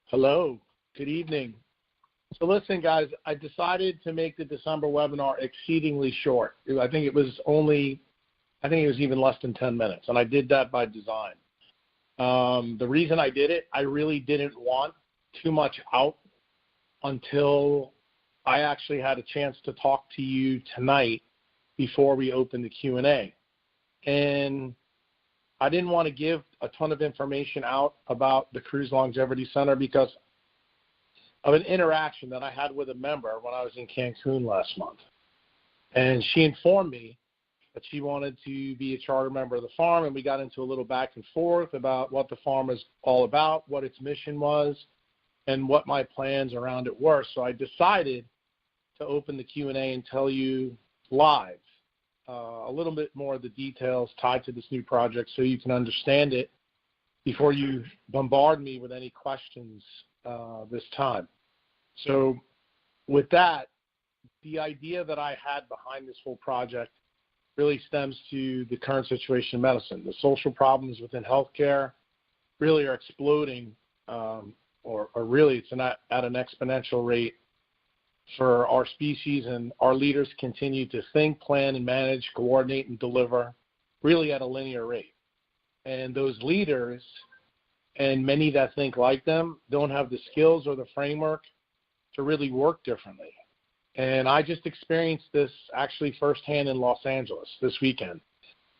Hello. Good evening. So listen, guys, I decided to make the December webinar exceedingly short. I think it was even less than 10 minutes, and I did that by design. The reason I did it, I really didn't want too much out until I actually had a chance to talk to you tonight before we opened the Q&A. And I didn't want to give a ton of information out about the Cruise Longevity Center because of an interaction that I had with a member when I was in Cancun last month. And she informed me that she wanted to be a charter member of the farm, and we got into a little back and forth about what the farm was all about, what its mission was, and what my plans around it were. So I decided to open the Q&A and tell you live a little bit more of the details tied to this new project so you can understand it before you bombard me with any questions this time. So with that, the idea that I had behind this whole project really stems to the current situation in medicine. The social problems within healthcare really are exploding, or really it's at an exponential rate for our species, and our leaders continue to think, plan, and manage, coordinate, and deliver really at a linear rate. And those leaders, and many that think like them, don't have the skills or the framework to really work differently. And I just experienced this actually firsthand in Los Angeles this weekend.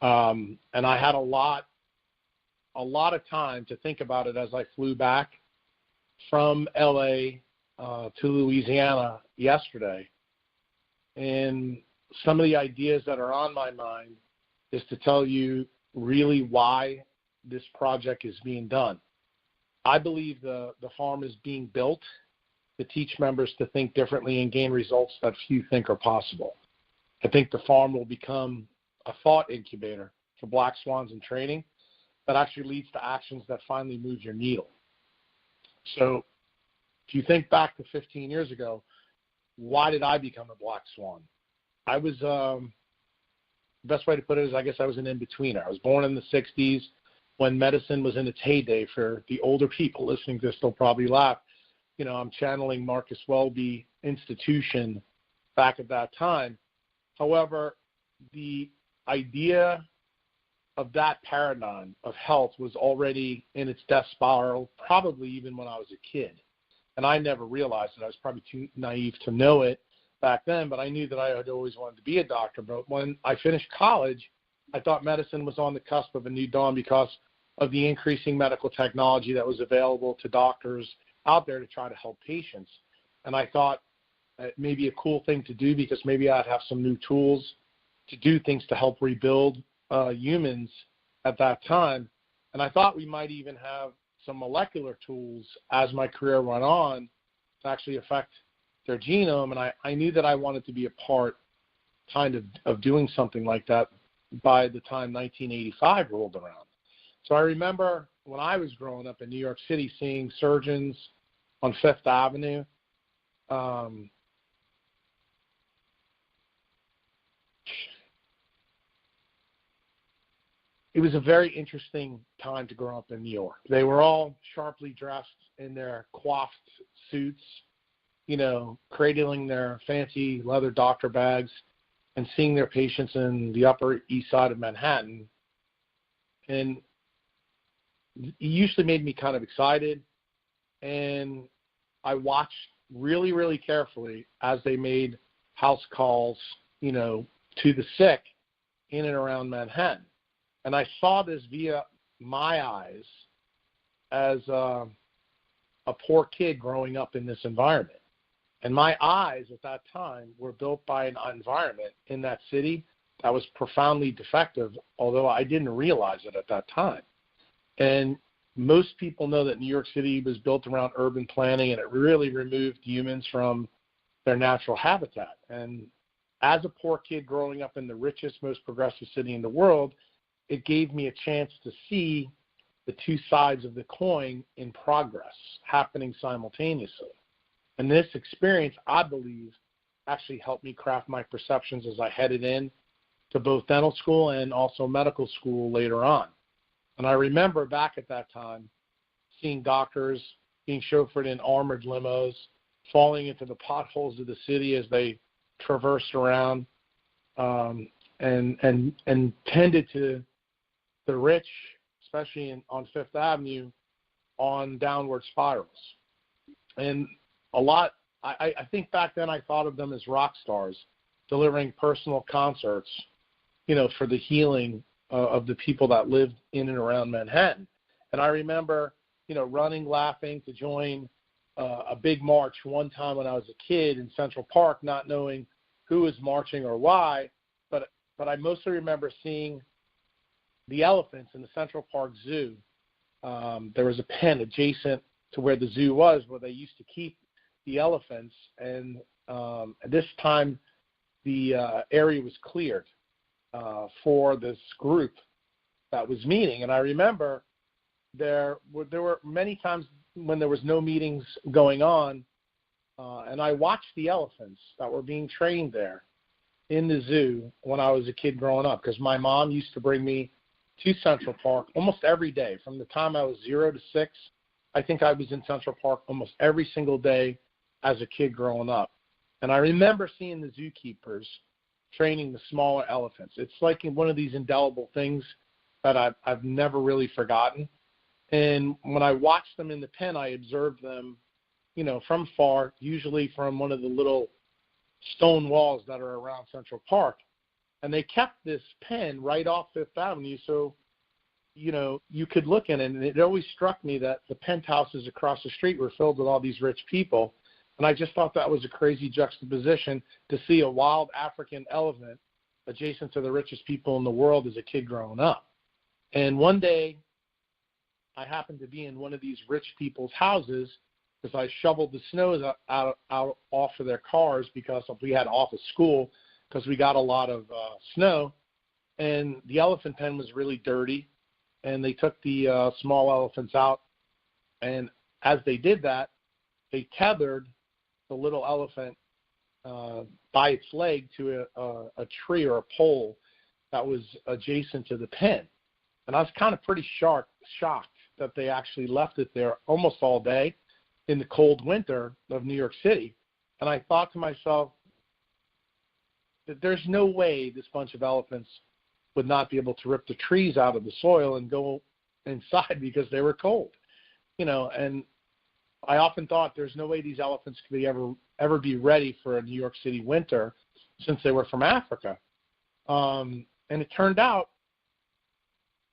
And I had a lot of time to think about it as I flew back from LA to Louisiana yesterday. And some of the ideas that are on my mind is to tell you really why this project is being done. I believe the farm is being built to teach members to think differently and gain results that few think are possible. I think the farm will become a thought incubator for black swans in training that actually leads to actions that finally move your needle. So if you think back to 15 years ago, why did I become a black swan? I was, the best way to put it is I guess I was an in-betweener. I was born in the 60s when medicine was in its heyday. For the older people listening to this, they'll probably laugh. You know, I'm channeling Marcus Welby institution back at that time. However, the idea of that paradigm of health was already in its death spiral, probably even when I was a kid. And I never realized it. I was probably too naive to know it back then, but I knew that I had always wanted to be a doctor. But when I finished college, I thought medicine was on the cusp of a new dawn because of the increasing medical technology that was available to doctors out there to try to help patients. And I thought it may be a cool thing to do because maybe I'd have some new tools to do things to help rebuild humans at that time. And I thought we might even have some molecular tools as my career went on to actually affect their genome. And I knew that I wanted to be a part kind of doing something like that by the time 1985 rolled around. So I remember when I was growing up in New York City seeing surgeons on Fifth Avenue. It was a very interesting time to grow up in New York. They were all sharply dressed in their coiffed suits, you know, cradling their fancy leather doctor bags and seeing their patients in the Upper East Side of Manhattan. And it usually made me kind of excited. And I watched really, really carefully as they made house calls, you know, to the sick in and around Manhattan. And I saw this via my eyes as a poor kid growing up in this environment. And my eyes at that time were built by an environment in that city that was profoundly defective, although I didn't realize it at that time. And most people know that New York City was built around urban planning, and it really removed humans from their natural habitat. And as a poor kid growing up in the richest, most progressive city in the world, it gave me a chance to see the two sides of the coin in progress happening simultaneously. And this experience, I believe, actually helped me craft my perceptions as I headed in to both dental school and also medical school later on. And I remember back at that time seeing doctors being chauffeured in armored limos, falling into the potholes of the city as they traversed around, and tended to the rich, especially on Fifth Avenue, on downward spirals. And I think back then I thought of them as rock stars delivering personal concerts, for the healing of the people that lived in and around Manhattan. And I remember, running, laughing to join a big march one time when I was a kid in Central Park, not knowing who was marching or why, but I mostly remember seeing the elephants in the Central Park Zoo. There was a pen adjacent to where the zoo was, where they used to keep the elephants, and at this time the area was cleared for this group that was meeting. And I remember there were many times when there was no meetings going on, and I watched the elephants that were being trained there in the zoo when I was a kid growing up, because my mom used to bring me to Central Park almost every day. From the time I was 0 to 6, I think I was in Central Park almost every single day as a kid growing up. And I remember seeing the zookeepers training the smaller elephants. It's like one of these indelible things that I've never really forgotten. And when I watched them in the pen, I observed them, from far, usually from one of the little stone walls that are around Central Park. And they kept this pen right off Fifth Avenue, so, you could look in it. And it always struck me that the penthouses across the street were filled with all these rich people. And I just thought that was a crazy juxtaposition to see a wild African elephant adjacent to the richest people in the world as a kid growing up. And one day, I happened to be in one of these rich people's houses because I shoveled the snow out off of their cars because we had off of school because we got a lot of snow. And the elephant pen was really dirty, and they took the small elephants out. And as they did that, they tethered the little elephant by its leg to a tree or a pole that was adjacent to the pen. And I was kind of pretty shocked that they actually left it there almost all day in the cold winter of New York City. And I thought to myself that there's no way this bunch of elephants would not be able to rip the trees out of the soil and go inside because they were cold. And I often thought there's no way these elephants could be ever be ready for a New York City winter since they were from Africa. And it turned out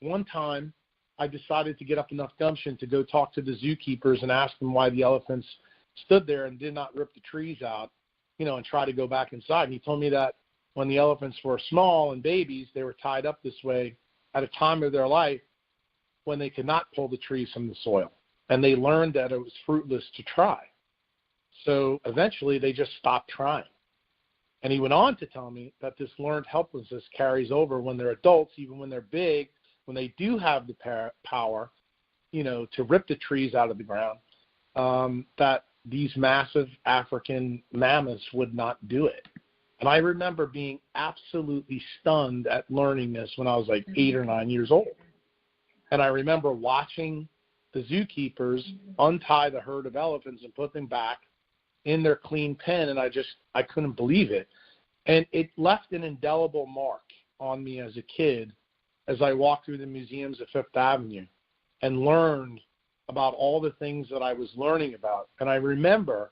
one time I decided to get up enough gumption to go talk to the zookeepers and ask them why the elephants stood there and did not rip the trees out, and try to go back inside. And he told me that when the elephants were small and babies, they were tied up this way at a time of their life when they could not pull the trees from the soil. And they learned that it was fruitless to try. So eventually they just stopped trying. And he went on to tell me that this learned helplessness carries over when they're adults, even when they're big, when they do have the power, to rip the trees out of the ground, that these massive African mammoths would not do it. And I remember being absolutely stunned at learning this when I was like 8 or 9 years old. And I remember watching the zookeepers untie the herd of elephants and put them back in their clean pen, and I couldn't believe it. And it left an indelible mark on me as a kid as I walked through the museums of Fifth Avenue and learned about all the things that I was learning about. And I remember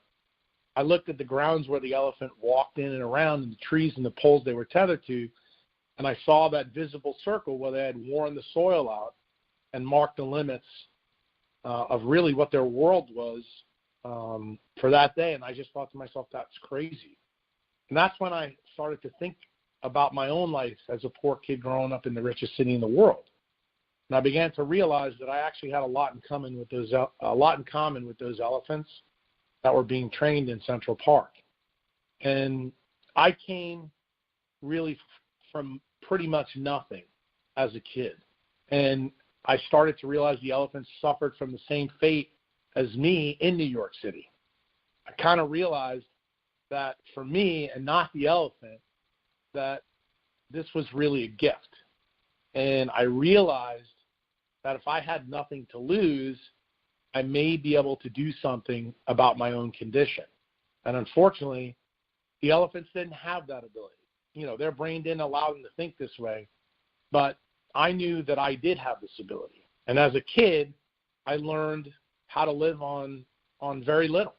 I looked at the grounds where the elephant walked in and around, and the trees and the poles they were tethered to, and I saw that visible circle where they had worn the soil out and marked the limits of really what their world was for that day. And I just thought to myself, that's crazy. And that's when I started to think about my own life as a poor kid growing up in the richest city in the world. And I began to realize that I actually had a lot in common with those elephants that were being trained in Central Park. And I came really from pretty much nothing as a kid. And I started to realize the elephants suffered from the same fate as me in New York City. I kind of realized that for me and not the elephant, that this was really a gift. And I realized that if I had nothing to lose, I may be able to do something about my own condition. And unfortunately, the elephants didn't have that ability. Their brain didn't allow them to think this way, but I knew that I did have this ability. And as a kid, I learned how to live on very little.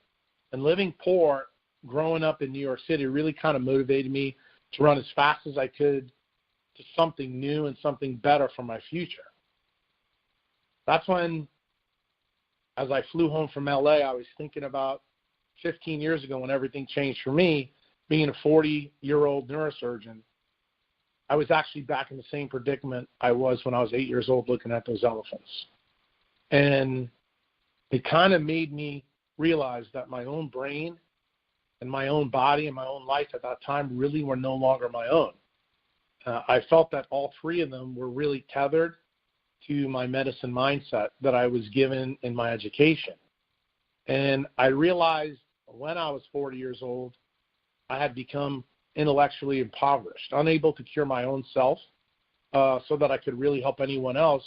And living poor, growing up in New York City, really kind of motivated me to run as fast as I could to something new and something better for my future. That's when, as I flew home from LA, I was thinking about 15 years ago when everything changed for me, being a 40-year-old neurosurgeon. I was actually back in the same predicament I was when I was 8 years old looking at those elephants. And it kind of made me realize that my own brain and my own body and my own life at that time really were no longer my own. I felt that all three of them were really tethered to my medicine mindset that I was given in my education. And I realized when I was 40 years old, I had become intellectually impoverished, unable to cure my own self so that I could really help anyone else.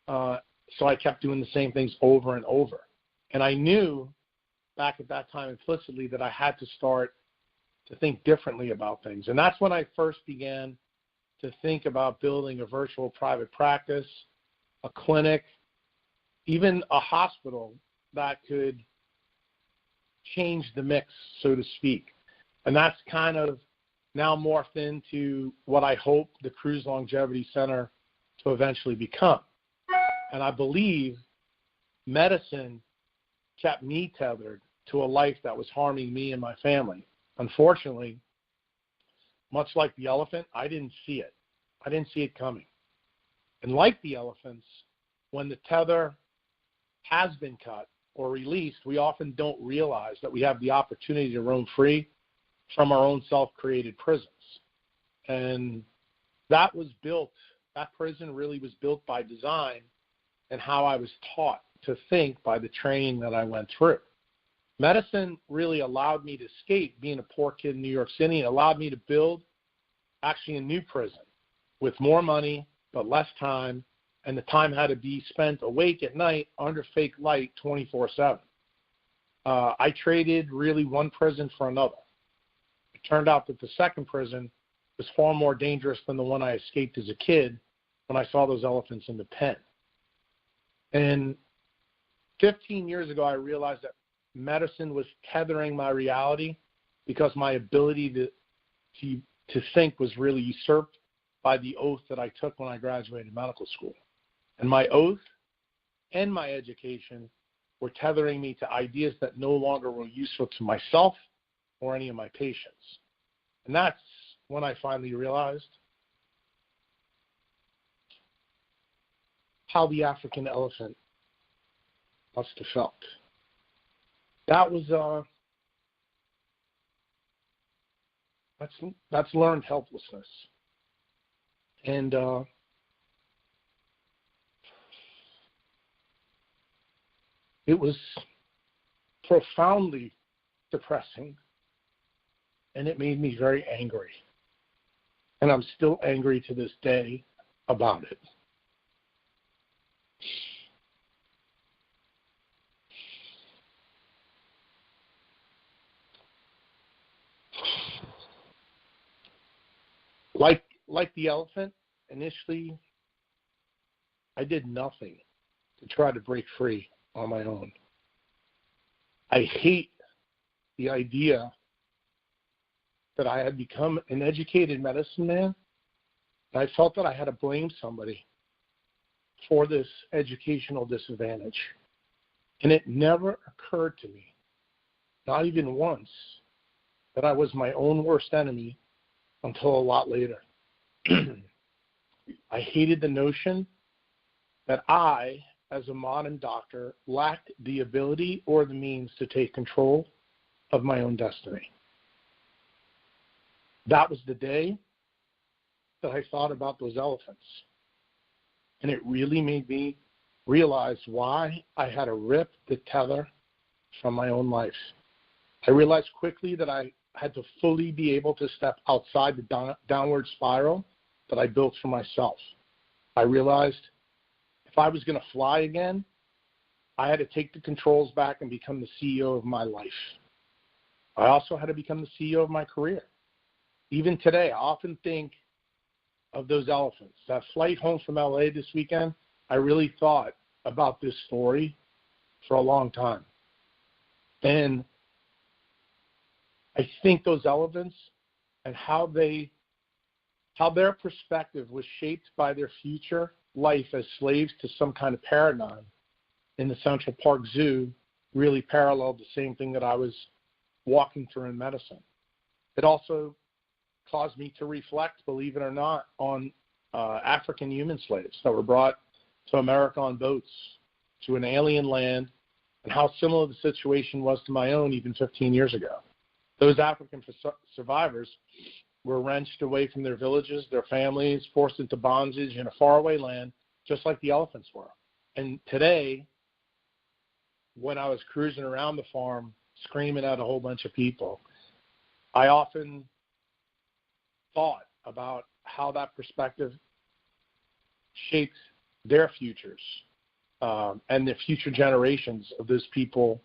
So I kept doing the same things over and over. And I knew back at that time implicitly that I had to start to think differently about things. And that's when I first began to think about building a virtual private practice, a clinic, even a hospital that could change the mix, so to speak. And that's kind of now morphed into what I hope the Cruise Longevity Center to eventually become. And I believe medicine kept me tethered to a life that was harming me and my family. Unfortunately, much like the elephant, I didn't see it. I didn't see it coming. And like the elephants, when the tether has been cut or released, we often don't realize that we have the opportunity to roam free from our own self-created prisons. And that prison really was built by design and how I was taught to think by the training that I went through. Medicine really allowed me to escape being a poor kid in New York City and allowed me to build actually a new prison with more money but less time, and the time had to be spent awake at night under fake light 24/7. I traded really one prison for another. It turned out that the second prison was far more dangerous than the one I escaped as a kid when I saw those elephants in the pen. And 15 years ago, I realized that medicine was tethering my reality because my ability to think was really usurped by the oath that I took when I graduated medical school. And my oath and my education were tethering me to ideas that no longer were useful to myself or any of my patients. And that's when I finally realized how the African elephant must have felt. That was that's learned helplessness. And it was profoundly depressing, and it made me very angry. And I'm still angry to this day about it. Like the elephant, initially, I did nothing to try to break free on my own. I hate the idea that I had become an educated medicine man, and I felt that I had to blame somebody for this educational disadvantage. And it never occurred to me, not even once, that I was my own worst enemy until a lot later. I hated the notion that I, as a modern doctor, lacked the ability or the means to take control of my own destiny. That was the day that I thought about those elephants. And it really made me realize why I had to rip the tether from my own life. I realized quickly that I had to fully be able to step outside the downward spiral that I built for myself. I realized if I was going to fly again, I had to take the controls back and become the CEO of my life. I also had to become the CEO of my career. Even today, I often think of those elephants. That flight home from LA this weekend, I really thought about this story for a long time. And I think those elephants and how their perspective was shaped by their future life as slaves to some kind of paradigm in the Central Park Zoo really paralleled the same thing that I was walking through in medicine. It also caused me to reflect, believe it or not, on African human slaves that were brought to America on boats to an alien land, and how similar the situation was to my own even 15 years ago. Those African survivors were wrenched away from their villages, their families, forced into bondage in a faraway land, just like the elephants were. And today, when I was cruising around the farm, screaming at a whole bunch of people, I often thought about how that perspective shaped their futures and the future generations of those people,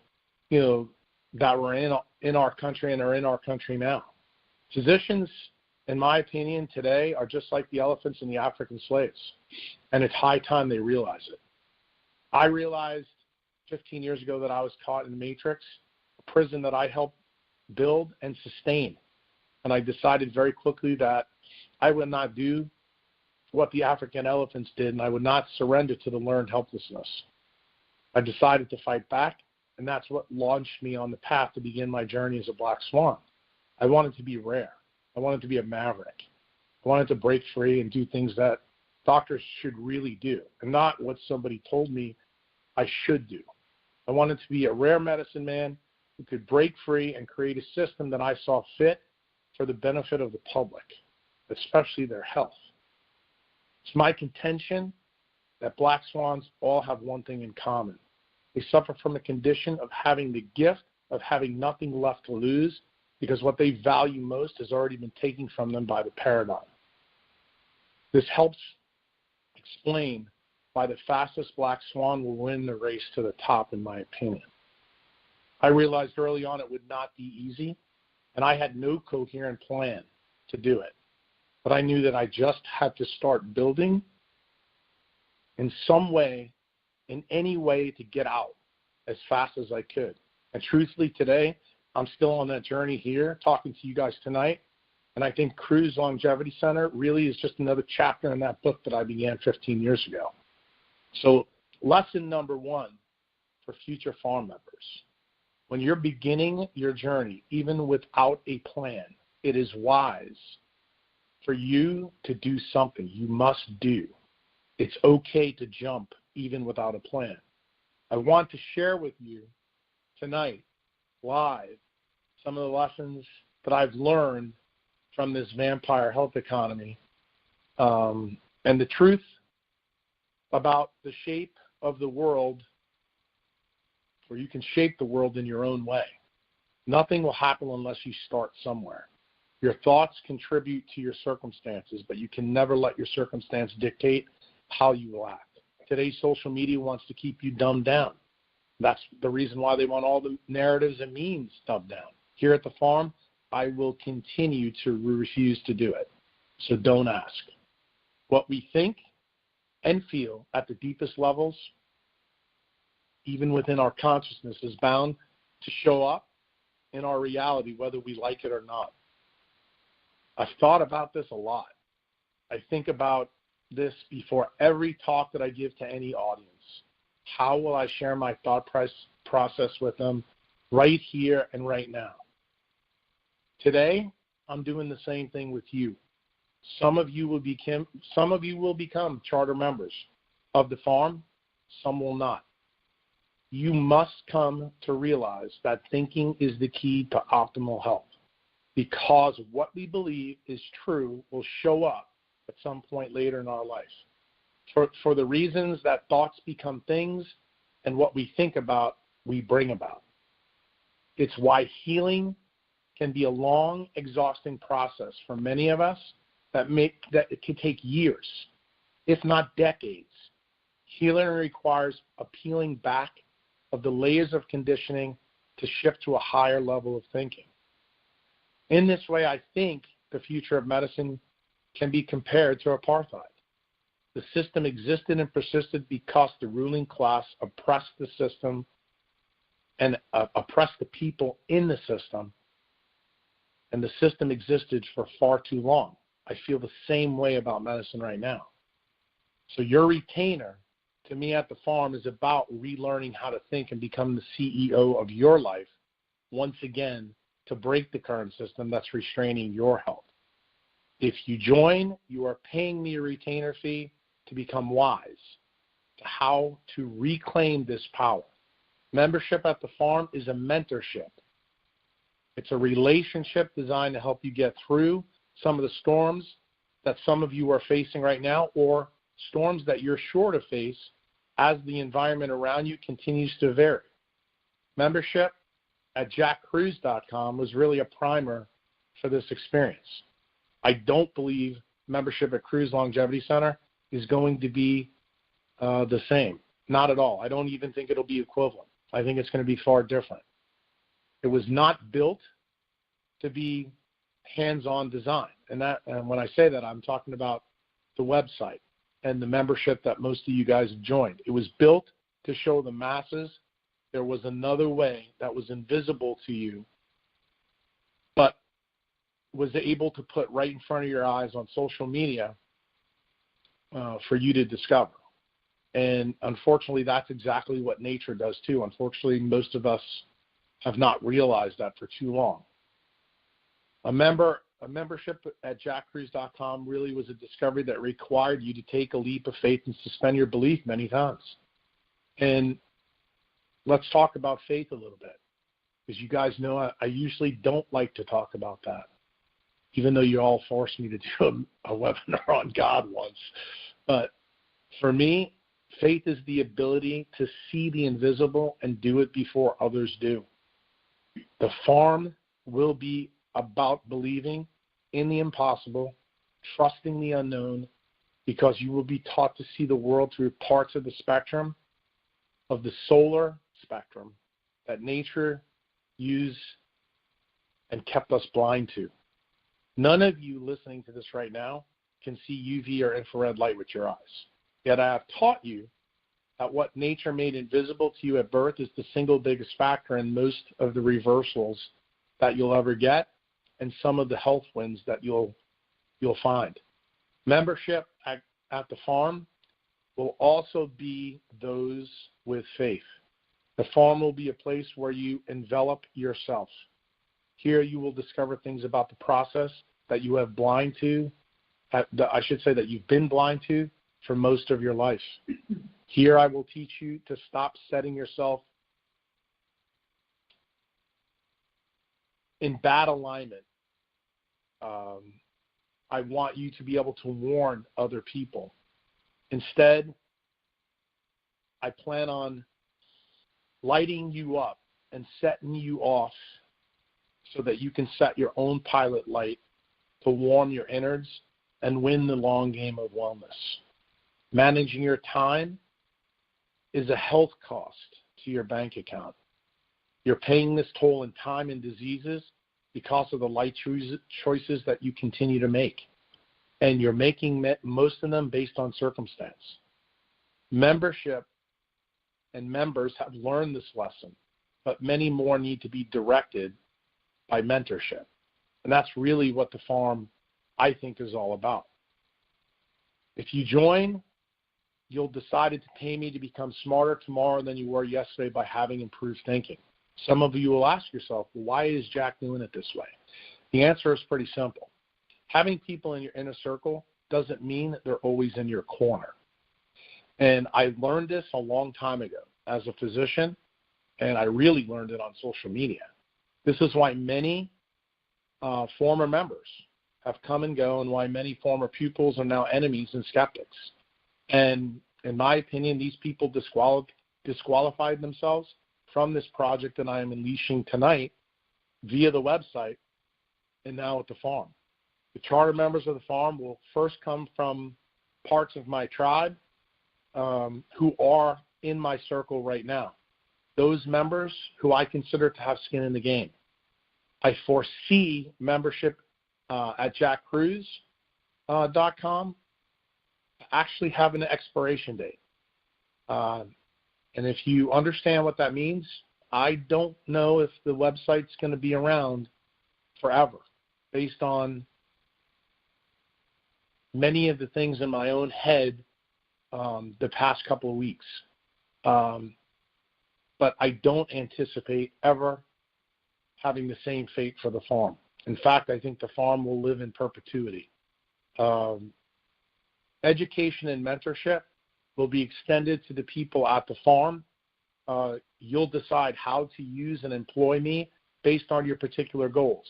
that were in our country and are in our country now. Physicians, in my opinion, today are just like the elephants and the African slaves, and it's high time they realize it. I realized 15 years ago that I was caught in the matrix, a prison that I helped build and sustain, and I decided very quickly that I would not do what the African elephants did, and I would not surrender to the learned helplessness. I decided to fight back, and that's what launched me on the path to begin my journey as a black swan. I wanted to be rare. I wanted to be a maverick. I wanted to break free and do things that doctors should really do, and not what somebody told me I should do. I wanted to be a rare medicine man who could break free and create a system that I saw fit for the benefit of the public, especially their health. It's my contention that black swans all have one thing in common. They suffer from a condition of having the gift of having nothing left to lose, because what they value most has already been taken from them by the paradigm. This helps explain why the fastest black swan will win the race to the top, in my opinion. I realized early on it would not be easy, and I had no coherent plan to do it. But I knew that I just had to start building in some way, in any way, to get out as fast as I could. And truthfully, today, I'm still on that journey here, talking to you guys tonight. And I think Cruise Longevity Center really is just another chapter in that book that I began 15 years ago. So lesson number one for future farm members: when you're beginning your journey, even without a plan, it is wise for you to do something you must do. It's okay to jump even without a plan. I want to share with you tonight, live, some of the lessons that I've learned from this vampire health economy, and the truth about the shape of the world, where you can shape the world in your own way. Nothing will happen unless you start somewhere. Your thoughts contribute to your circumstances, but you can never let your circumstance dictate how you will act. Today's social media wants to keep you dumbed down. That's the reason why they want all the narratives and memes dumbed down. Here at the farm, I will continue to refuse to do it. So don't ask. What we think and feel at the deepest levels, even within our consciousness, is bound to show up in our reality, whether we like it or not. I've thought about this a lot. I think about this before every talk that I give to any audience. How will I share my thought process with them right here and right now? Today, I'm doing the same thing with you. Some of you will become charter members of the farm. Some will not. You must come to realize that thinking is the key to optimal health, because what we believe is true will show up at some point later in our life. For the reasons that thoughts become things, and what we think about, we bring about. It's why healing can be a long, exhausting process for many of us that it can take years, if not decades. Healing requires a peeling back of the layers of conditioning to shift to a higher level of thinking. In this way, I think the future of medicine can be compared to apartheid. The system existed and persisted because the ruling class oppressed the system and oppressed the people in the system, and the system existed for far too long. I feel the same way about medicine right now. So your retainer, to me at the farm, is about relearning how to think and become the CEO of your life once again to break the current system that's restraining your health. If you join, you are paying me a retainer fee to become wise to how to reclaim this power. Membership at the farm is a mentorship. It's a relationship designed to help you get through some of the storms that some of you are facing right now, or storms that you're sure to face as the environment around you continues to vary. Membership at jackkruse.com was really a primer for this experience. I don't believe membership at Kruse Longevity Center is going to be the same. Not at all. I don't even think it'll be equivalent. I think it's going to be far different. It was not built to be hands-on design. And when I say that, I'm talking about the website and the membership that most of you guys have joined. It was built to show the masses there was another way that was invisible to you, but was able to put right in front of your eyes on social media for you to discover. And unfortunately, that's exactly what nature does too. Unfortunately, most of us have not realized that for too long. A membership at jackkruse.com really was a discovery that required you to take a leap of faith and suspend your belief many times. And let's talk about faith a little bit, because you guys know I usually don't like to talk about that, even though you all forced me to do a webinar on God once. But for me, faith is the ability to see the invisible and do it before others do. The farm will be about believing in the impossible, trusting the unknown, because you will be taught to see the world through parts of the spectrum, of the solar spectrum, that nature used and kept us blind to. None of you listening to this right now can see UV or infrared light with your eyes. Yet I have taught you that what nature made invisible to you at birth is the single biggest factor in most of the reversals that you'll ever get, and some of the health wins that you'll find. Membership at the farm will also be those with faith. The farm will be a place where you envelop yourself. Here you will discover things about the process that you have blind to, that you've been blind to for most of your life. Here I will teach you to stop setting yourself in bad alignment. I want you to be able to warn other people. Instead, I plan on lighting you up and setting you off so that you can set your own pilot light to warm your innards and win the long game of wellness. Managing your time is a health cost to your bank account. You're paying this toll in time and diseases because of the life choices that you continue to make. And you're making most of them based on circumstance. Membership and members have learned this lesson, but many more need to be directed by mentorship. And that's really what the farm, I think, is all about. If you join, you'll decide to pay me to become smarter tomorrow than you were yesterday by having improved thinking. Some of you will ask yourself, well, why is Jack doing it this way? The answer is pretty simple. Having people in your inner circle doesn't mean that they're always in your corner. And I learned this a long time ago as a physician, and I really learned it on social media. This is why many former members have come and go, and why many former pupils are now enemies and skeptics. And in my opinion, these people disqualified themselves from this project that I am unleashing tonight via the website and now at the farm. The charter members of the farm will first come from parts of my tribe who are in my circle right now. those members who I consider to have skin in the game. I foresee membership at jackcruz.com actually have an expiration date. And if you understand what that means, I don't know if the website's going to be around forever based on many of the things in my own head the past couple of weeks. But I don't anticipate ever having the same fate for the farm. In fact, I think the farm will live in perpetuity. Education and mentorship will be extended to the people at the farm. You'll decide how to use and employ me based on your particular goals.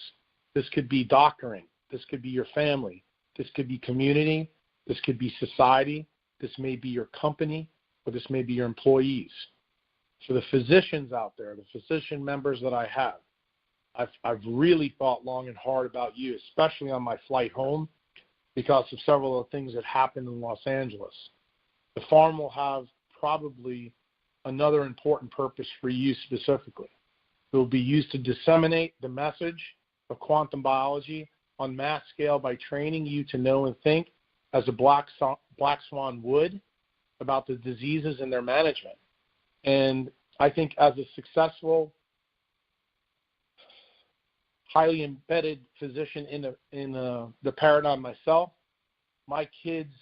This could be doctoring. This could be your family. This could be community. This could be society. This may be your company, or this may be your employees. For the physicians out there, the physician members that I have, I've really thought long and hard about you, especially on my flight home, because of several of the things that happened in Los Angeles. The farm will have probably another important purpose for you specifically. It will be used to disseminate the message of quantum biology on mass scale by training you to know and think as a black swan would about the diseases and their management. And I think as a successful, highly embedded physician in the paradigm myself, my kids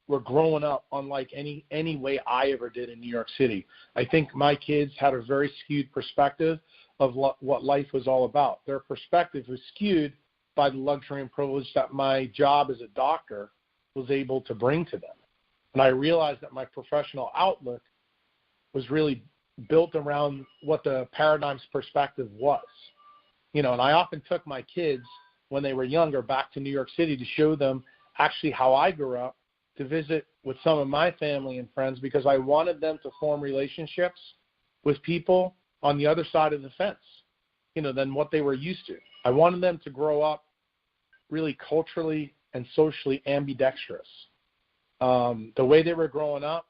were growing up unlike any way I ever did in New York City. I think my kids had a very skewed perspective of what life was all about. Their perspective was skewed by the luxury and privilege that my job as a doctor was able to bring to them. And I realized that my professional outlook was really built around what the paradigm's perspective was. And I often took my kids when they were younger back to New York City to show them actually how I grew up, to visit with some of my family and friends, because I wanted them to form relationships with people on the other side of the fence, than what they were used to. I wanted them to grow up really culturally and socially ambidextrous. The way they were growing up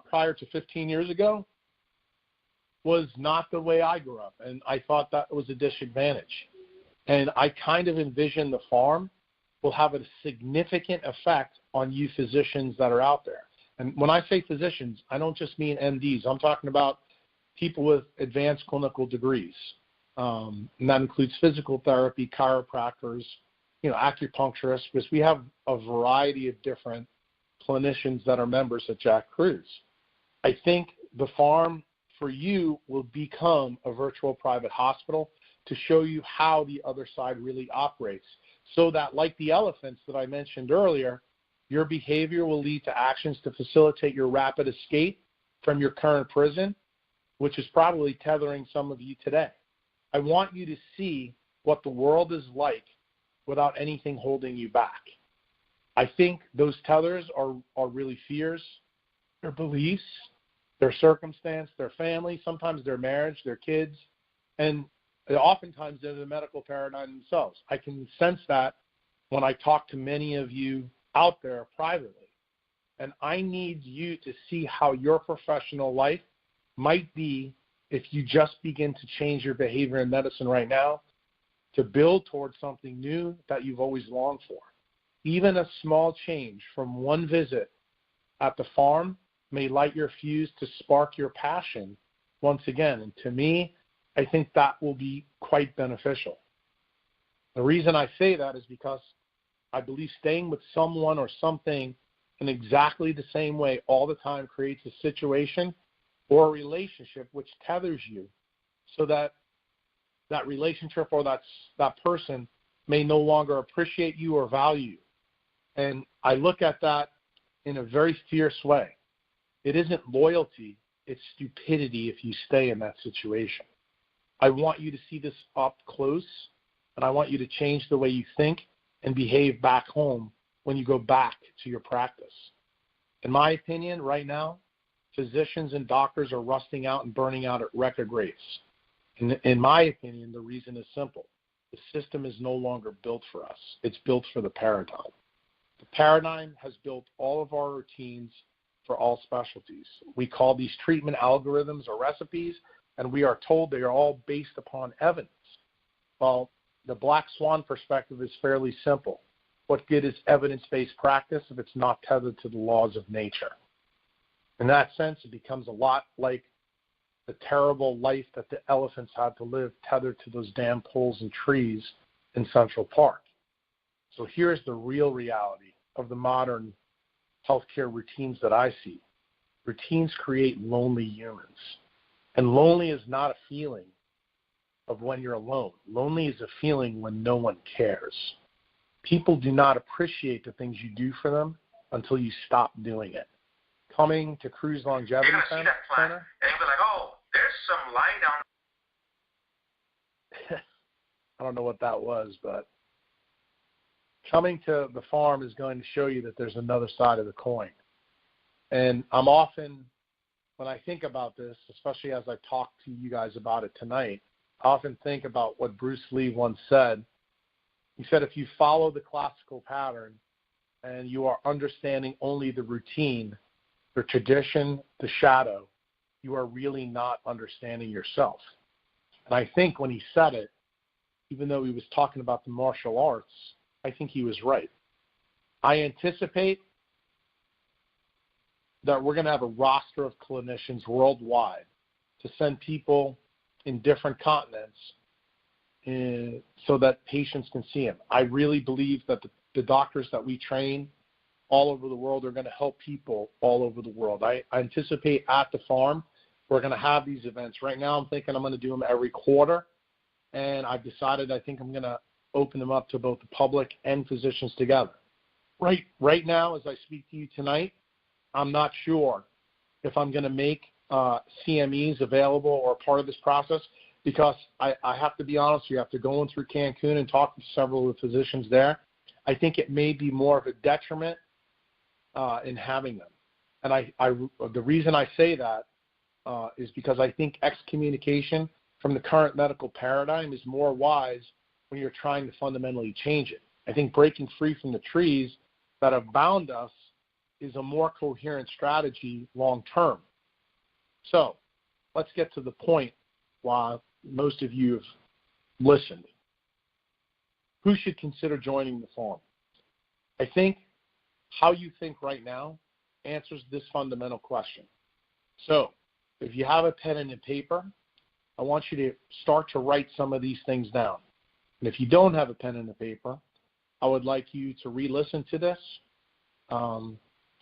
prior to 15 years ago was not the way I grew up, and I thought that was a disadvantage. And I kind of envision the farm will have a significant effect on you physicians that are out there. And when I say physicians, I don't just mean MDs. I'm talking about people with advanced clinical degrees. And that includes physical therapy, chiropractors, acupuncturists, because we have a variety of different clinicians that are members at Jack Cruz. I think the farm for you will become a virtual private hospital to show you how the other side really operates, so that, like the elephants that I mentioned earlier, your behavior will lead to actions to facilitate your rapid escape from your current prison, which is probably tethering some of you today. I want you to see what the world is like without anything holding you back. I think those tethers are really fears, their beliefs, their circumstance, their family, sometimes their marriage, their kids, and oftentimes they're the medical paradigm themselves. I can sense that when I talk to many of you out there privately. And I need you to see how your professional life might be if you just begin to change your behavior in medicine right now to build towards something new that you've always longed for. Even a small change from one visit at the farm may light your fuse to spark your passion once again. And to me, I think that will be quite beneficial. The reason I say that is because I believe staying with someone or something in exactly the same way all the time creates a situation or a relationship which tethers you, so that that relationship or that person may no longer appreciate you or value you. And I look at that in a very fierce way. It isn't loyalty, it's stupidity if you stay in that situation. I want you to see this up close, and I want you to change the way you think and behave back home when you go back to your practice. In my opinion, right now, physicians and doctors are rusting out and burning out at record rates. In my opinion, the reason is simple. The system is no longer built for us. It's built for the paradigm. The paradigm has built all of our routines for all specialties. We call these treatment algorithms or recipes, and we are told they are all based upon evidence. Well, the black swan perspective is fairly simple. What good is evidence-based practice if it's not tethered to the laws of nature? In that sense, it becomes a lot like the terrible life that the elephants had to live tethered to those damn poles and trees in Central Park. So here's the real reality of the modern healthcare routines that I see. Routines create lonely humans. And lonely is not a feeling of when you're alone. Lonely is a feeling when no one cares. People do not appreciate the things you do for them until you stop doing it. Coming to Cruise Longevity Center, and you'll be like, oh, there's some light on. I don't know what that was, but coming to the farm is going to show you that there's another side of the coin. And I'm often, when I think about this, especially as I talk to you guys about it tonight, I often think about what Bruce Lee once said. He said, if you follow the classical pattern and you are understanding only the routine, the tradition, the shadow, you are really not understanding yourself. And I think when he said it, even though he was talking about the martial arts, I think he was right. I anticipate that we're going to have a roster of clinicians worldwide to send people in different continents so that patients can see them. I really believe that the doctors that we train all over the world are going to help people all over the world. I anticipate at the farm we're going to have these events. Right now I'm thinking I'm going to do them every quarter, and I've decided I think I'm going to open them up to both the public and physicians together. Right now, as I speak to you tonight, I'm not sure if I'm going to make CMEs available or part of this process, because I have to be honest, you have to go in through Cancun and talk to several of the physicians there. I think it may be more of a detriment in having them. And the reason I say that is because I think excommunication from the current medical paradigm is more wise when you're trying to fundamentally change it. I think breaking free from the trees that have bound us is a more coherent strategy long term. So let's get to the point while most of you have listened. Who should consider joining the farm? I think how you think right now answers this fundamental question. So if you have a pen and a paper, I want you to start to write some of these things down. And if you don't have a pen and a paper, I would like you to re-listen to this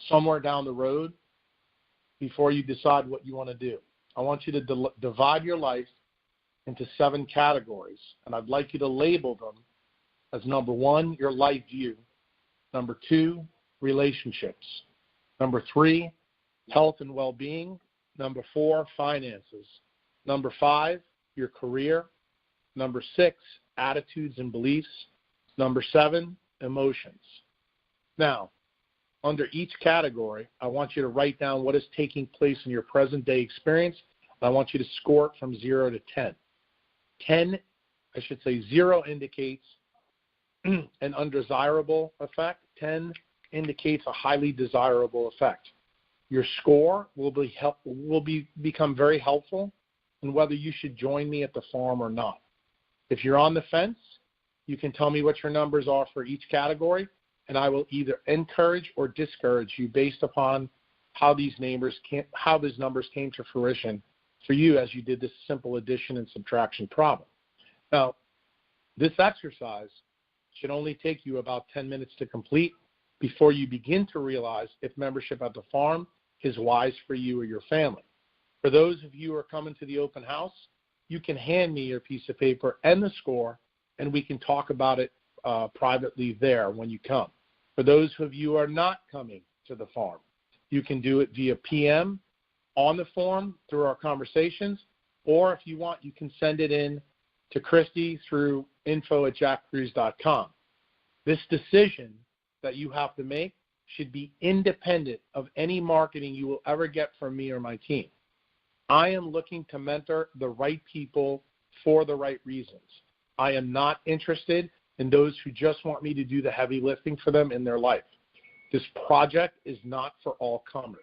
somewhere down the road before you decide what you want to do. I want you to divide your life into 7 categories, and I'd like you to label them as number 1, your life view, number 2, relationships, number 3, health and well-being, number 4, finances, number 5, your career, number 6, attitudes and beliefs, number 7, emotions. Now, under each category, I want you to write down what is taking place in your present day experience, and I want you to score it from 0 to 10. 0 indicates an undesirable effect. 10 indicates a highly desirable effect. Your score will become very helpful in whether you should join me at the farm or not. If you're on the fence, you can tell me what your numbers are for each category, and I will either encourage or discourage you based upon how these numbers came to fruition for you as you did this simple addition and subtraction problem. Now, this exercise should only take you about 10 minutes to complete before you begin to realize if membership at the farm is wise for you or your family. For those of you who are coming to the open house, you can hand me your piece of paper and the score, and we can talk about it privately there when you come. For those of you who are not coming to the farm, you can do it via PM on the form through our conversations, or if you want, you can send it in to Christy through info@jackcruise.com. This decision that you have to make should be independent of any marketing you will ever get from me or my team. I am looking to mentor the right people for the right reasons. I am not interested in those who just want me to do the heavy lifting for them in their life. This project is not for all comers.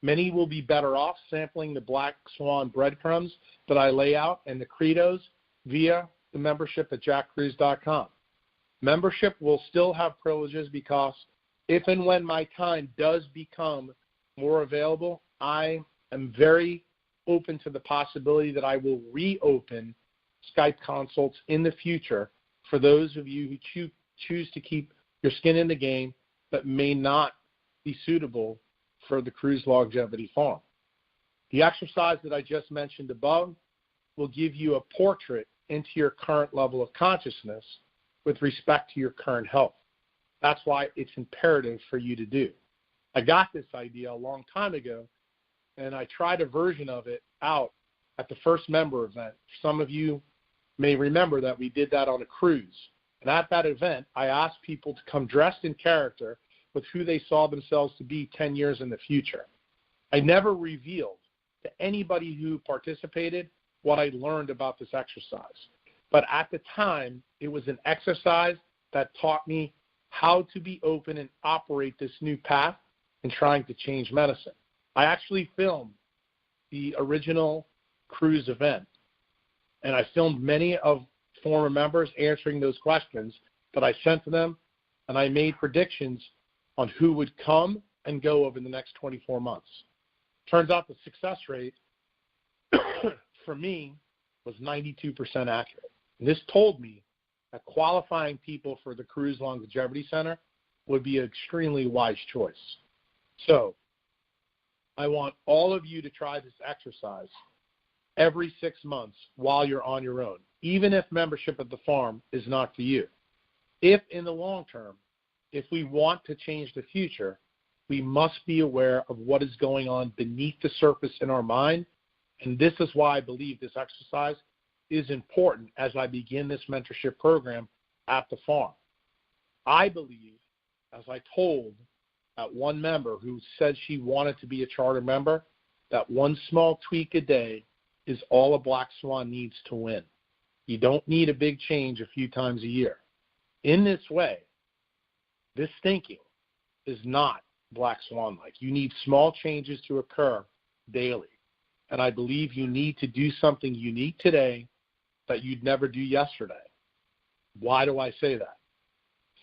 Many will be better off sampling the Black Swan breadcrumbs that I lay out and the credos via the membership at jackcruz.com. Membership will still have privileges because if and when my time does become more available, I am very open to the possibility that I will reopen Skype consults in the future for those of you who choose to keep your skin in the game but may not be suitable for the Cruz Longevity Farm. The exercise that I just mentioned above will give you a portrait into your current level of consciousness with respect to your current health. That's why it's imperative for you to do. I got this idea a long time ago, and I tried a version of it out at the first member event. Some of you may remember that we did that on a cruise. And at that event, I asked people to come dressed in character with who they saw themselves to be 10 years in the future. I never revealed to anybody who participated what I learned about this exercise. But at the time, it was an exercise that taught me how to be open and operate this new path in trying to change medicine. I actually filmed the original cruise event, and I filmed many of former members answering those questions that I sent to them, and I made predictions on who would come and go over the next 24 months. Turns out the success rate for me was 92% accurate. And this told me that qualifying people for the Cruz Longevity Center would be an extremely wise choice. So I want all of you to try this exercise every 6 months while you're on your own, even if membership at the farm is not for you. If in the long term, if we want to change the future, we must be aware of what is going on beneath the surface in our mind. And this is why I believe this exercise is important as I begin this mentorship program at the farm. I believe, as I told that one member who said she wanted to be a charter member, that one small tweak a day is all a Black Swan needs to win. You don't need a big change a few times a year. In this way, this thinking is not Black Swan-like. You need small changes to occur daily. And I believe you need to do something unique today that you'd never do yesterday. Why do I say that?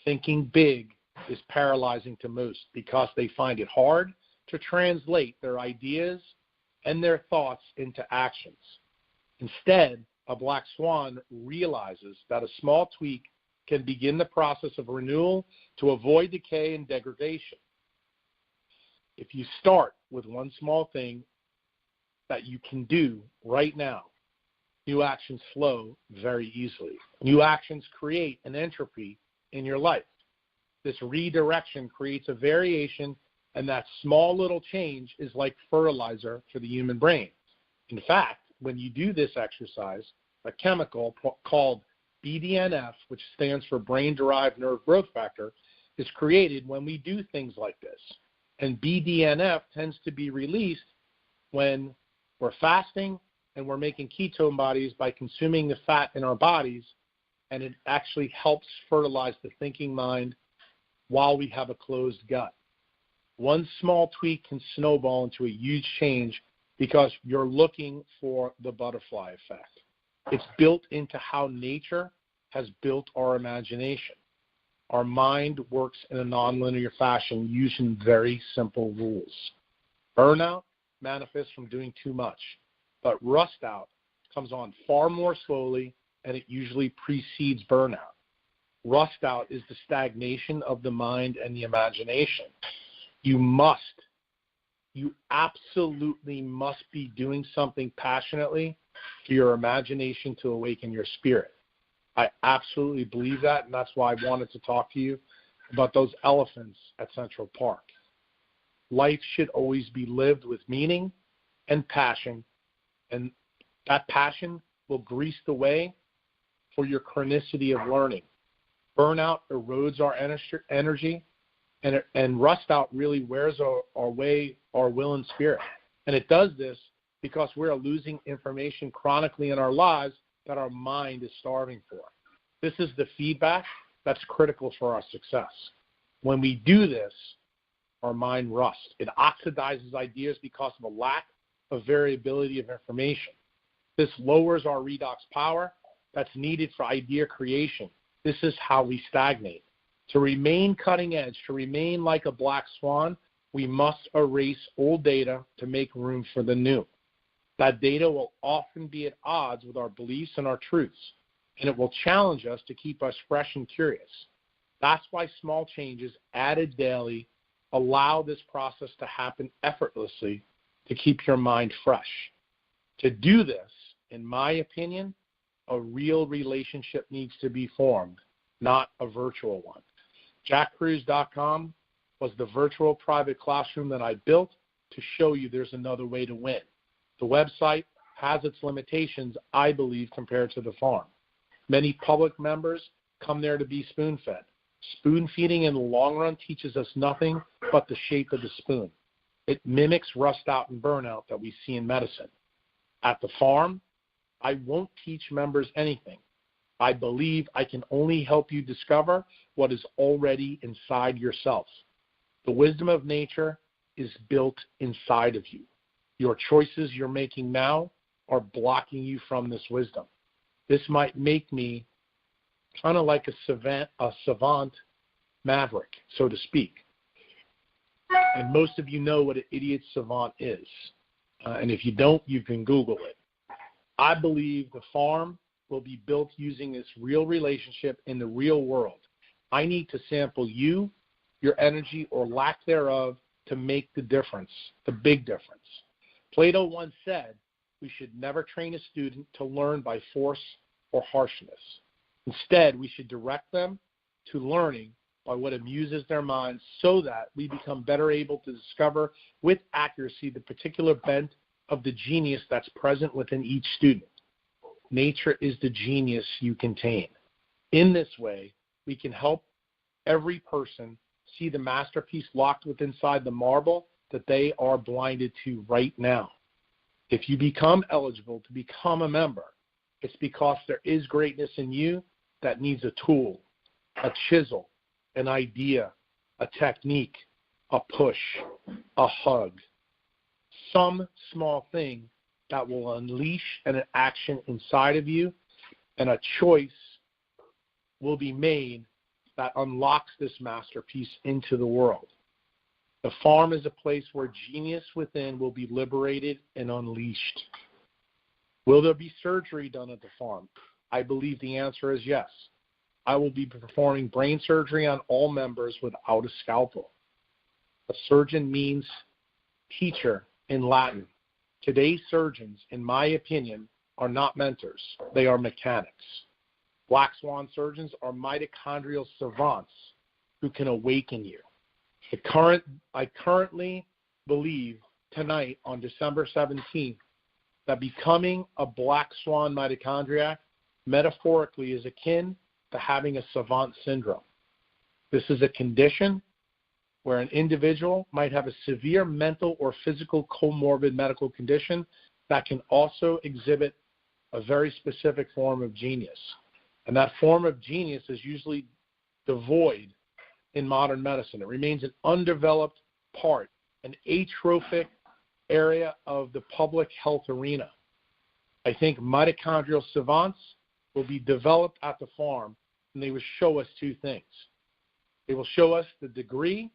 Thinking big is paralyzing to most because they find it hard to translate their ideas and their thoughts into actions. Instead, a Black Swan realizes that a small tweak can begin the process of renewal to avoid decay and degradation. If you start with one small thing that you can do right now, new actions flow very easily. New actions create an entropy in your life. This redirection creates a variation, and that small little change is like fertilizer for the human brain. In fact, when you do this exercise, a chemical called BDNF, which stands for brain-derived nerve growth factor, is created when we do things like this. And BDNF tends to be released when we're fasting and we're making ketone bodies by consuming the fat in our bodies, and it actually helps fertilize the thinking mind while we have a closed gut. One small tweak can snowball into a huge change because you're looking for the butterfly effect. It's built into how nature has built our imagination. Our mind works in a nonlinear fashion using very simple rules. Burnout manifests from doing too much, but rust out comes on far more slowly, and it usually precedes burnout. Rust out is the stagnation of the mind and the imagination. You absolutely must be doing something passionately for your imagination to awaken your spirit. I absolutely believe that, and that's why I wanted to talk to you about those elephants at Central Park. Life should always be lived with meaning and passion, and that passion will grease the way for your chronicity of learning. Burnout erodes our energy, and rust out really wears away our will and spirit. And it does this because we're losing information chronically in our lives that our mind is starving for. This is the feedback that's critical for our success. When we do this, our mind rusts. It oxidizes ideas because of a lack of variability of information. This lowers our redox power that's needed for idea creation. This is how we stagnate. To remain cutting edge, to remain like a black swan, we must erase old data to make room for the new. That data will often be at odds with our beliefs and our truths, and it will challenge us to keep us fresh and curious. That's why small changes added daily allow this process to happen effortlessly to keep your mind fresh. To do this, in my opinion, a real relationship needs to be formed, not a virtual one. JackCruz.com was the virtual private classroom that I built to show you there's another way to win. The website has its limitations, I believe, compared to the farm. Many public members come there to be spoon-fed. Spoon-feeding in the long run teaches us nothing but the shape of the spoon. It mimics rust out and burnout that we see in medicine. At the farm, I won't teach members anything. I believe I can only help you discover what is already inside yourself. The wisdom of nature is built inside of you. Your choices you're making now are blocking you from this wisdom. This might make me kind of like a savant maverick, so to speak. And most of you know what an idiot savant is. And if you don't, you can Google it. I believe the farm will be built using this real relationship in the real world. I need to sample you, your energy, or lack thereof to make the difference, the big difference. Plato once said, we should never train a student to learn by force or harshness. Instead, we should direct them to learning by what amuses their minds so that we become better able to discover with accuracy the particular bent of the genius that's present within each student. Nature is the genius you contain. In this way, we can help every person see the masterpiece locked within inside the marble that they are blinded to right now. If you become eligible to become a member, it's because there is greatness in you that needs a tool, a chisel, an idea, a technique, a push, a hug, some small thing that will unleash an action inside of you, and a choice will be made that unlocks this masterpiece into the world. The farm is a place where genius within will be liberated and unleashed. Will there be surgery done at the farm? I believe the answer is yes. I will be performing brain surgery on all members without a scalpel. A surgeon means teacher in Latin. Today's surgeons, in my opinion, are not mentors. They are mechanics. Black swan surgeons are mitochondrial savants who can awaken you. I currently believe tonight on December 17th that becoming a black swan mitochondriac metaphorically is akin to having a savant syndrome. This is a condition where an individual might have a severe mental or physical comorbid medical condition that can also exhibit a very specific form of genius. And that form of genius is usually devoid in modern medicine. It remains an undeveloped part, an atrophic area of the public health arena. I think mitochondrial savants will be developed at the farm, and they will show us two things. They will show us the degree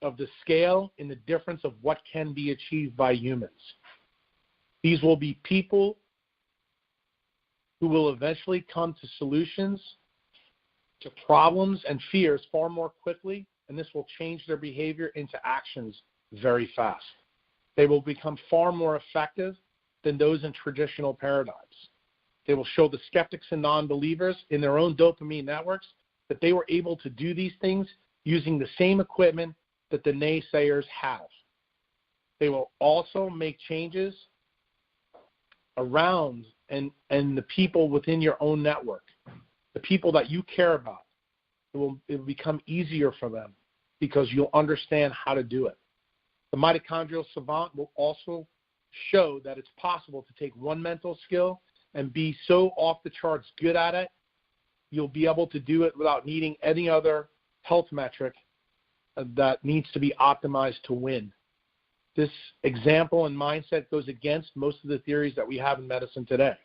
of the scale in the difference of what can be achieved by humans. These will be people who will eventually come to solutions to problems and fears far more quickly, and this will change their behavior into actions very fast. They will become far more effective than those in traditional paradigms. They will show the skeptics and non-believers in their own dopamine networks that they were able to do these things using the same equipment that the naysayers have. They will also make changes around and the people within your own network, the people that you care about. It will become easier for them because you'll understand how to do it. The mitochondrial savant will also show that it's possible to take one mental skill and be so off the charts good at it, you'll be able to do it without needing any other health metric that needs to be optimized to win. This example and mindset goes against most of the theories that we have in medicine today.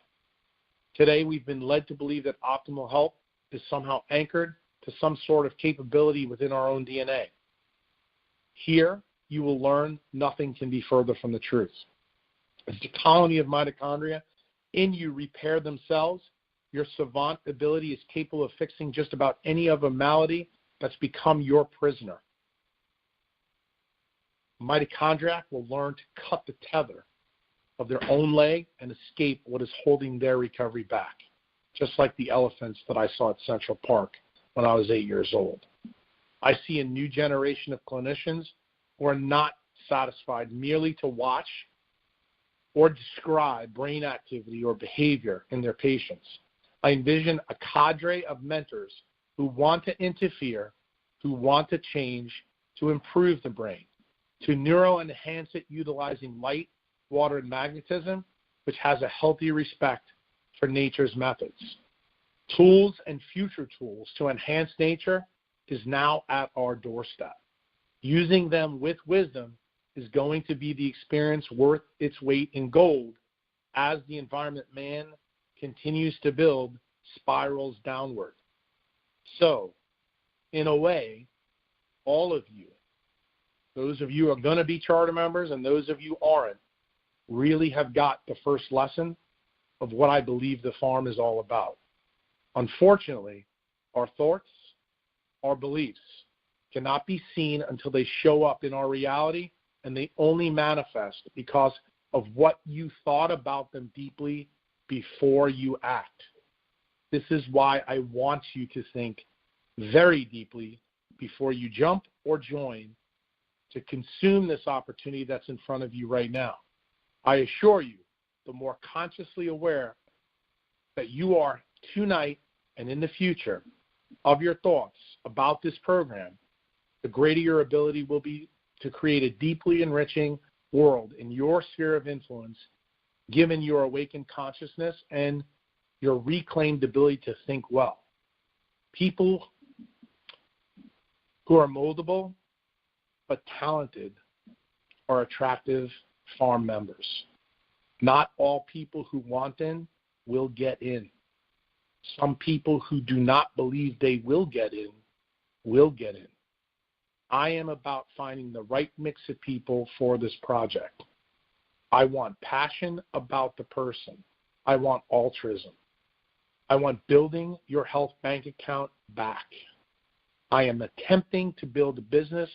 Today, we've been led to believe that optimal health is somehow anchored to some sort of capability within our own DNA. Here, you will learn nothing can be further from the truth. As the colony of mitochondria in you repair themselves, your savant ability is capable of fixing just about any other malady that's become your prisoner. Mitochondria will learn to cut the tether of their own leg and escape what is holding their recovery back, just like the elephants that I saw at Central Park when I was 8 years old. I see a new generation of clinicians who are not satisfied merely to watch or describe brain activity or behavior in their patients. I envision a cadre of mentors who want to interfere, who want to change, to improve the brain, to neuro-enhance it utilizing light, water, and magnetism, which has a healthy respect for nature's methods. Tools and future tools to enhance nature is now at our doorstep. Using them with wisdom is going to be the experience worth its weight in gold as the environment man continues to build spirals downward. So, in a way, all of you, those of you who are going to be charter members and those of you aren't, really have got the first lesson of what I believe the farm is all about. Unfortunately, our thoughts, our beliefs cannot be seen until they show up in our reality, and they only manifest because of what you thought about them deeply before you act. This is why I want you to think very deeply before you jump or join to consume this opportunity that's in front of you right now. I assure you, the more consciously aware that you are tonight and in the future of your thoughts about this program, the greater your ability will be to create a deeply enriching world in your sphere of influence, given your awakened consciousness and your reclaimed ability to think well. People who are moldable but talented are attractive farm members. Not all people who want in will get in. Some people who do not believe they will get in will get in. I am about finding the right mix of people for this project. I want passion about the person. I want altruism. I want building your health bank account back. I am attempting to build a business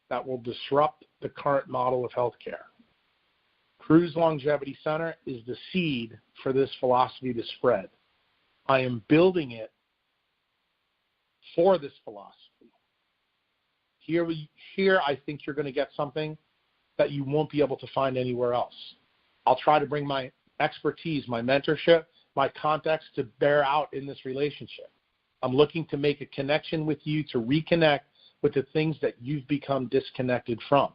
that will disrupt the current model of healthcare. Cruz Longevity Center is the seed for this philosophy to spread. I am building it for this philosophy. Here I think you're going to get something that you won't be able to find anywhere else. I'll try to bring my expertise, my mentorship, my context to bear out in this relationship. I'm looking to make a connection with you to reconnect with the things that you've become disconnected from.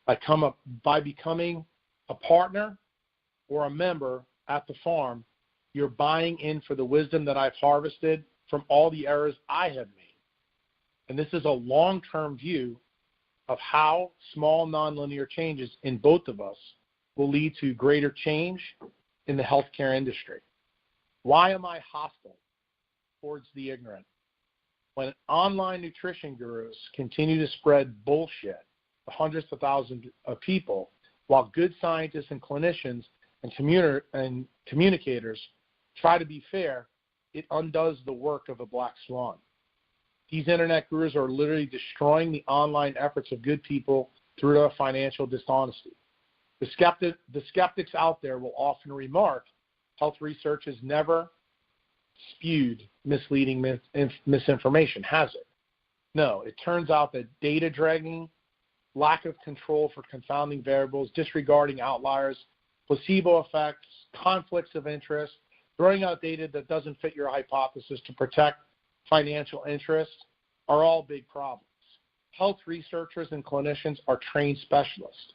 By becoming a partner or a member at the farm, you're buying in for the wisdom that I've harvested from all the errors I have made. And this is a long-term view of how small nonlinear changes in both of us will lead to greater change in the healthcare industry. Why am I hostile towards the ignorant? When online nutrition gurus continue to spread bullshit to hundreds of thousands of people, while good scientists and clinicians and communicators try to be fair, it undoes the work of a black swan. These internet gurus are literally destroying the online efforts of good people through their financial dishonesty. The skeptics out there will often remark, health research has never spewed misleading misinformation, has it? No, it turns out that data dragging, lack of control for confounding variables, disregarding outliers, placebo effects, conflicts of interest, throwing out data that doesn't fit your hypothesis to protect financial interests are all big problems. Health researchers and clinicians are trained specialists.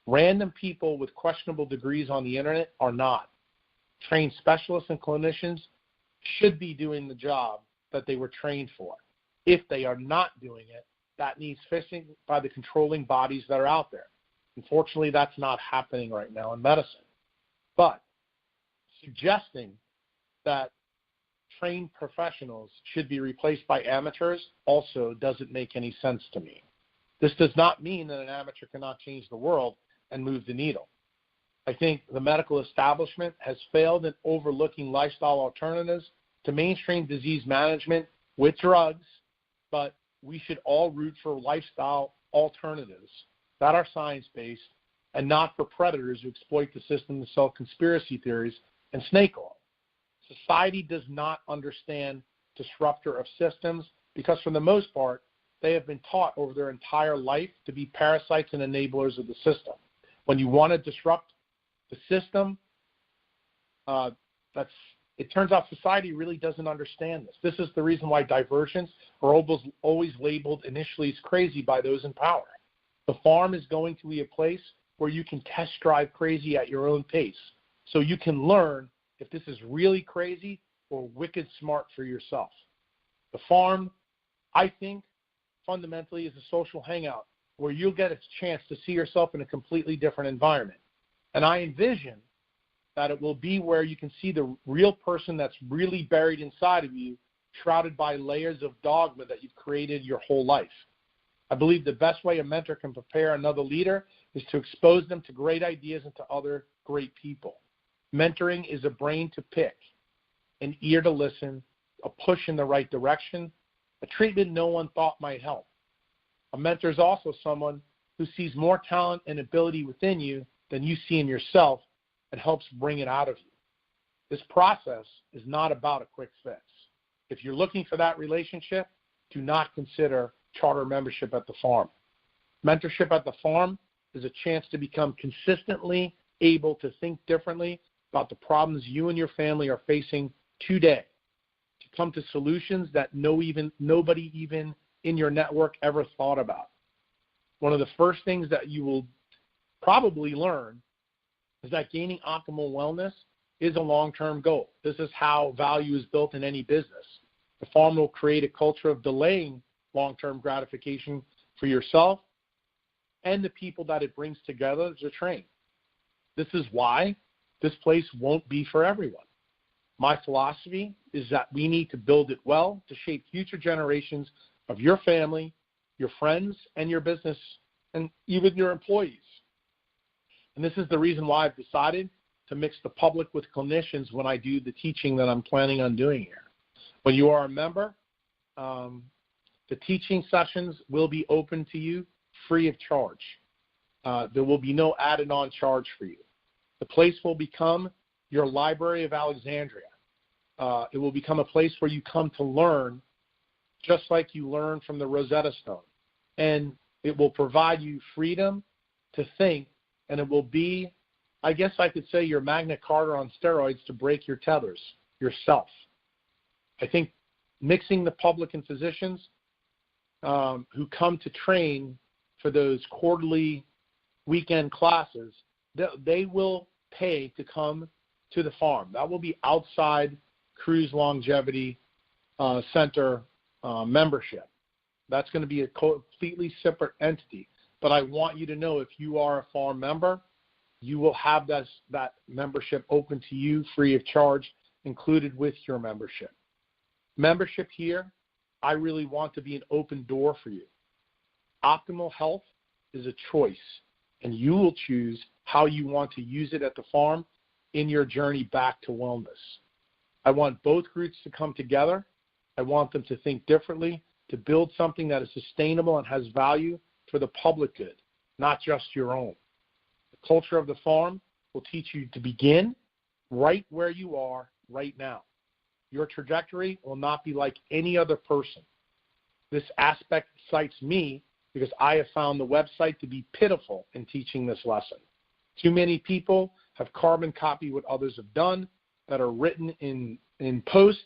Random people with questionable degrees on the internet are not. Trained specialists and clinicians should be doing the job that they were trained for. If they are not doing it, that needs fixing by the controlling bodies that are out there. Unfortunately, that's not happening right now in medicine. But suggesting that trained professionals should be replaced by amateurs also doesn't make any sense to me. This does not mean that an amateur cannot change the world and move the needle. I think the medical establishment has failed in overlooking lifestyle alternatives to mainstream disease management with drugs, but we should all root for lifestyle alternatives that are science-based and not for predators who exploit the system to sell conspiracy theories and snake oil. Society does not understand disruptor of systems because, for the most part, they have been taught over their entire life to be parasites and enablers of the system. When you want to disrupt the system, it turns out society really doesn't understand this. This is the reason why diversions are always labeled initially as crazy by those in power. The farm is going to be a place where you can test drive crazy at your own pace, so you can learn if this is really crazy or wicked smart for yourself. The farm, I think, fundamentally is a social hangout where you'll get a chance to see yourself in a completely different environment. And I envision that it will be where you can see the real person that's really buried inside of you, shrouded by layers of dogma that you've created your whole life. I believe the best way a mentor can prepare another leader is to expose them to great ideas and to other great people. Mentoring is a brain to pick, an ear to listen, a push in the right direction, a treatment no one thought might help. A mentor is also someone who sees more talent and ability within you than you see in yourself and helps bring it out of you. This process is not about a quick fix. If you're looking for that relationship, do not consider charter membership at the farm. Mentorship at the farm is a chance to become consistently able to think differently about the problems you and your family are facing today, to come to solutions that nobody even in your network ever thought about. One of the first things that you will probably learn is that gaining optimal wellness is a long-term goal. This is how value is built in any business. The farm will create a culture of delaying long-term gratification for yourself and the people that it brings together to train. This is why this place won't be for everyone. My philosophy is that we need to build it well to shape future generations of your family, your friends, and your business, and even your employees. And this is the reason why I've decided to mix the public with clinicians when I do the teaching that I'm planning on doing here. When you are a member, the teaching sessions will be open to you free of charge. There will be no added on charge for you. The place will become your Library of Alexandria. It will become a place where you come to learn just like you learn from the Rosetta Stone. And it will provide you freedom to think, and it will be, I guess I could say, your Magna Carta on steroids to break your tethers yourself. I think mixing the public and physicians who come to train for those quarterly weekend classes, they will pay to come to the farm. That will be outside Cruise Longevity Center membership. That's going to be a completely separate entity. But I want you to know, if you are a farm member, you will have that membership open to you free of charge, included with your membership. Membership here, I really want to be an open door for you. Optimal health is a choice, and you will choose how you want to use it at the farm in your journey back to wellness. I want both groups to come together. I want them to think differently, to build something that is sustainable and has value for the public good, not just your own. The culture of the farm will teach you to begin right where you are right now. Your trajectory will not be like any other person. This aspect excites me because I have found the website to be pitiful in teaching this lesson. Too many people have carbon copied what others have done, that are written in posts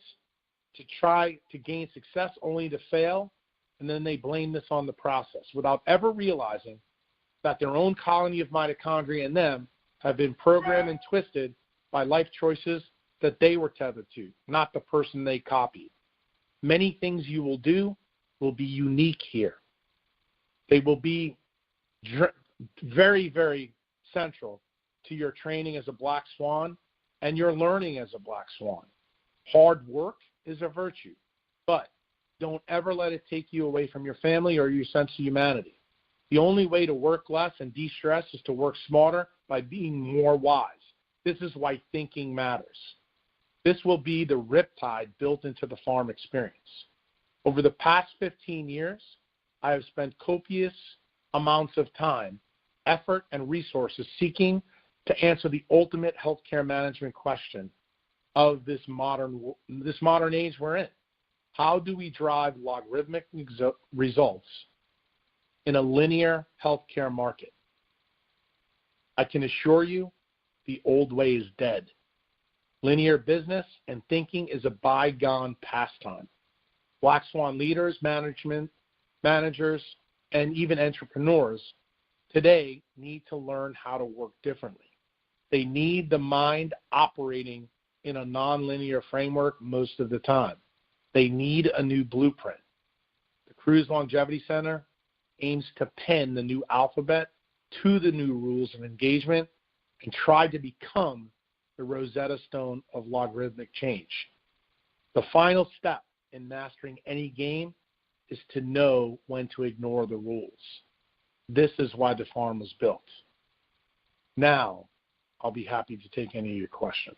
to try to gain success only to fail, and then they blame this on the process without ever realizing that their own colony of mitochondria in them have been programmed and twisted by life choices that they were tethered to, not the person they copied. Many things you will do will be unique here. They will be very, very central to your training as a black swan and your learning as a black swan. Hard work is a virtue, but don't ever let it take you away from your family or your sense of humanity. The only way to work less and de-stress is to work smarter by being more wise. This is why thinking matters. This will be the riptide built into the farm experience. Over the past 15 years, I have spent copious amounts of time, effort, and resources seeking to answer the ultimate healthcare management question of this modern age we're in. How do we drive logarithmic results in a linear healthcare market? I can assure you the old way is dead. Linear business and thinking is a bygone pastime. Black swan leaders, managers, and even entrepreneurs today need to learn how to work differently. They need the mind operating in a nonlinear framework most of the time. They need a new blueprint. The Cruise Longevity Center aims to pen the new alphabet to the new rules of engagement and try to become the Rosetta Stone of logarithmic change. The final step in mastering any game is to know when to ignore the rules. This is why the farm was built. Now, I'll be happy to take any of your questions.